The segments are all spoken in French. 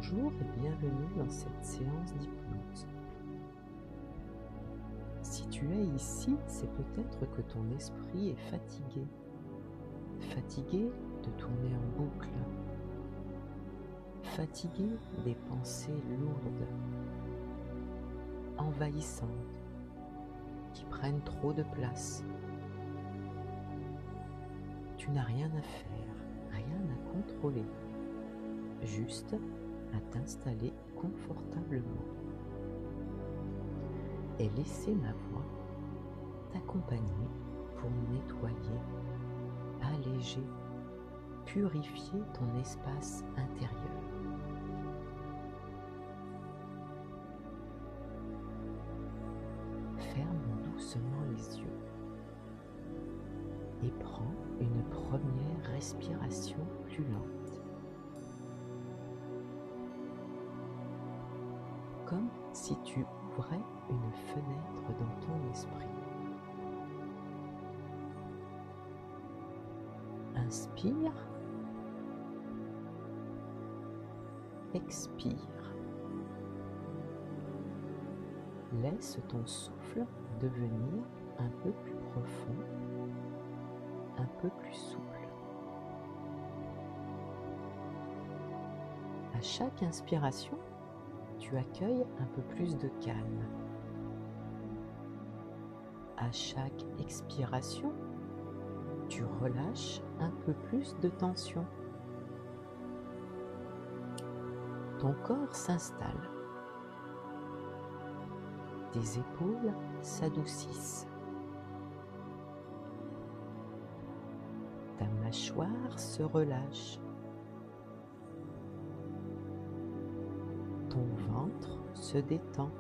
Bonjour et bienvenue dans cette séance d'hypnose. Si tu es ici, c'est peut-être que ton esprit est fatigué. Fatigué de tourner en boucle. Fatigué des pensées lourdes, envahissantes, qui prennent trop de place. Tu n'as rien à faire, rien à contrôler, juste à t'installer confortablement et laisser ma voix t'accompagner pour nettoyer, alléger, purifier ton espace intérieur. Ferme doucement les yeux et prends une première respiration plus lente. Comme si tu ouvrais une fenêtre dans ton esprit. Inspire, expire. Laisse ton souffle devenir un peu plus profond, un peu plus souple. À chaque inspiration, tu accueilles un peu plus de calme. À chaque expiration, tu relâches un peu plus de tension. Ton corps s'installe. Tes épaules s'adoucissent. Ta mâchoire se relâche. Ton ventre se détend.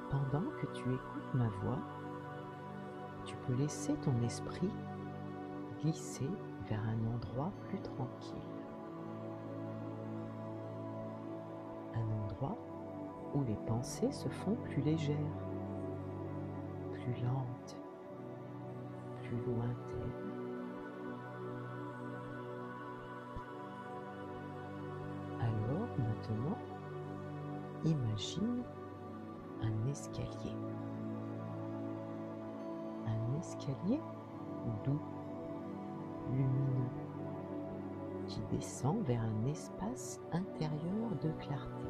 Pendant que tu écoutes ma voix, tu peux laisser ton esprit glisser vers un endroit plus tranquille. Un endroit où les pensées se font plus légères, plus lentes, plus lointaines. Alors maintenant, imagine un escalier. Un escalier doux, lumineux, qui descend vers un espace intérieur de clarté.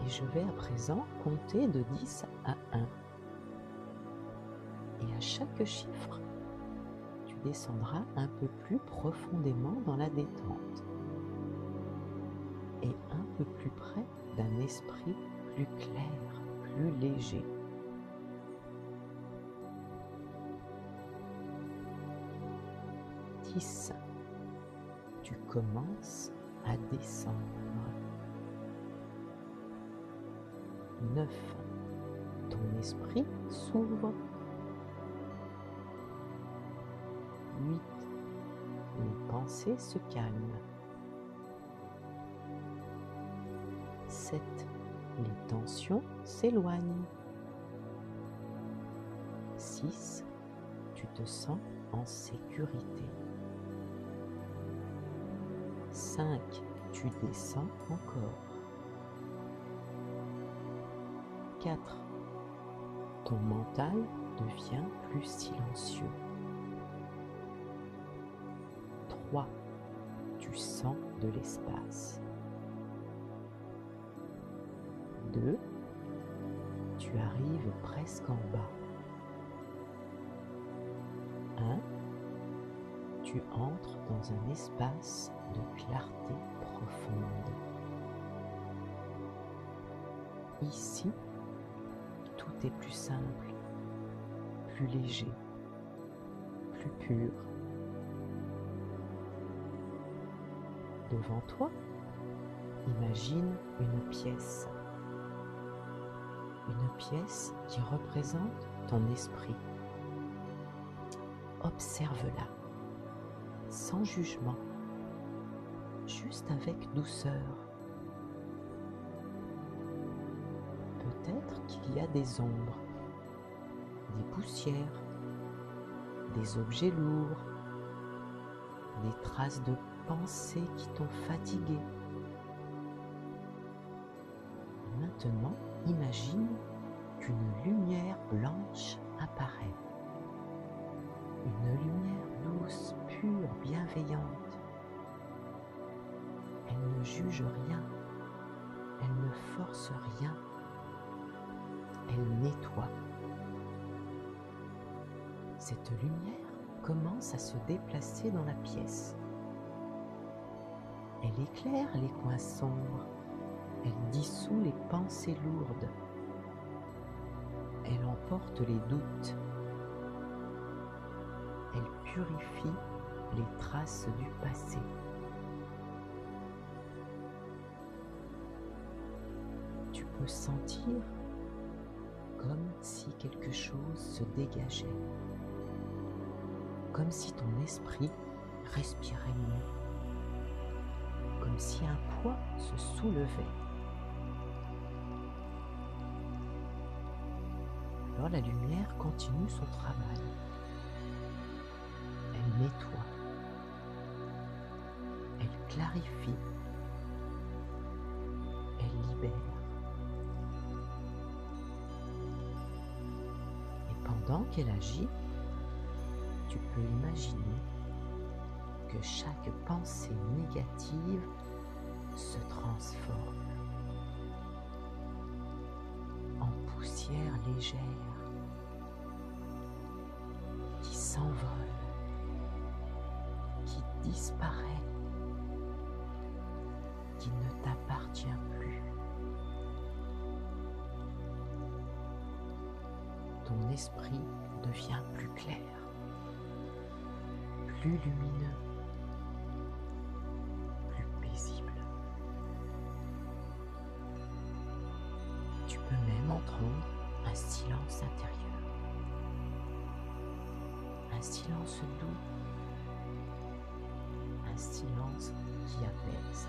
Et je vais à présent compter de 10 à 1. Et à chaque chiffre, tu descendras un peu plus profondément dans la détente et un peu plus près d'un esprit plus clair, plus léger. 10. Tu commences à descendre. 9. Ton esprit s'ouvre. 8. Les pensées se calment. 7. Les tensions s'éloignent. 6. Tu te sens en sécurité. 5. Tu descends encore. 4. Ton mental devient plus silencieux. 3. Tu sens de l'espace. 2. Tu arrives presque en bas. 1. Tu entres dans un espace de clarté profonde. Ici, tout est plus simple, plus léger, plus pur. Devant toi, imagine une pièce. Une pièce qui représente ton esprit. Observe-la, sans jugement, juste avec douceur. Peut-être qu'il y a des ombres, des poussières, des objets lourds, des traces de pensées qui t'ont fatigué. Maintenant, imagine qu'une lumière blanche apparaît. Une lumière douce, pure, bienveillante. Elle ne juge rien, elle ne force rien, elle nettoie. Cette lumière commence à se déplacer dans la pièce. Elle éclaire les coins sombres, elle dissout les pensées lourdes, elle emporte les doutes, elle purifie les traces du passé. Tu peux sentir comme si quelque chose se dégageait, comme si ton esprit respirait mieux, comme si un poids se soulevait. Alors la lumière continue son travail. Elle nettoie, elle clarifie, elle libère. Et pendant qu'elle agit, tu peux imaginer que chaque pensée négative se transforme en poussière légère qui s'envole, qui disparaît, qui ne t'appartient plus. Ton esprit devient plus clair, plus lumineux, plus paisible. Tu peux même entendre un silence intérieur, un silence doux, un silence qui apaise.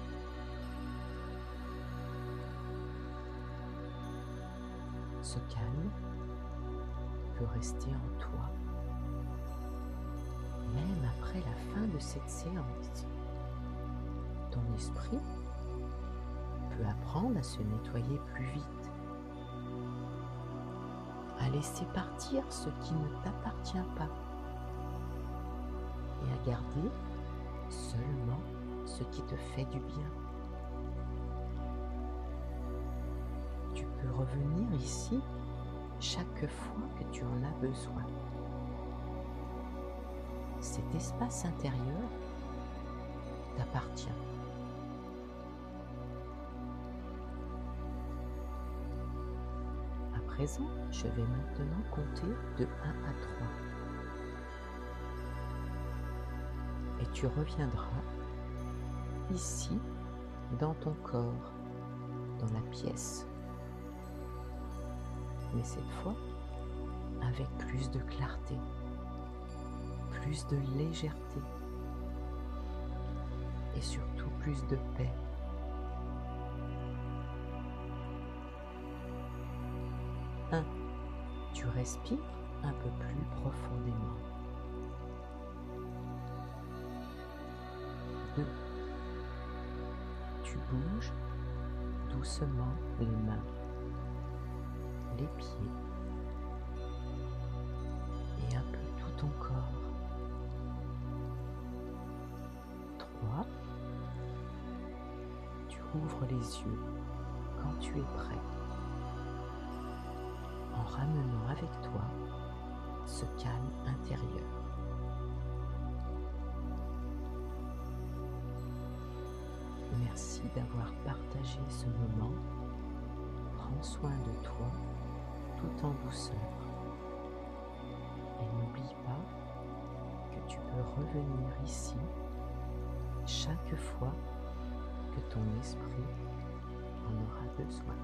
Ce calme peut rester en toi, même après la fin de cette séance. Ton esprit peut apprendre à se nettoyer plus vite, à laisser partir ce qui ne t'appartient pas et à garder seulement ce qui te fait du bien. Tu peux revenir ici chaque fois que tu en as besoin. Cet espace intérieur t'appartient. À présent, je vais maintenant compter de 1 à 3. Et tu reviendras ici, dans ton corps, dans la pièce. Mais cette fois, avec plus de clarté, plus de légèreté et surtout plus de paix. 1. Tu respires un peu plus profondément. 2. Tu bouges doucement les mains, les pieds et un peu tout ton corps. 3. Tu ouvres les yeux quand tu es prêt, en ramenant avec toi ce calme intérieur. Merci d'avoir partagé ce moment. Prends soin de toi tout en douceur. Et n'oublie pas que tu peux revenir ici chaque fois que ton esprit en aura besoin.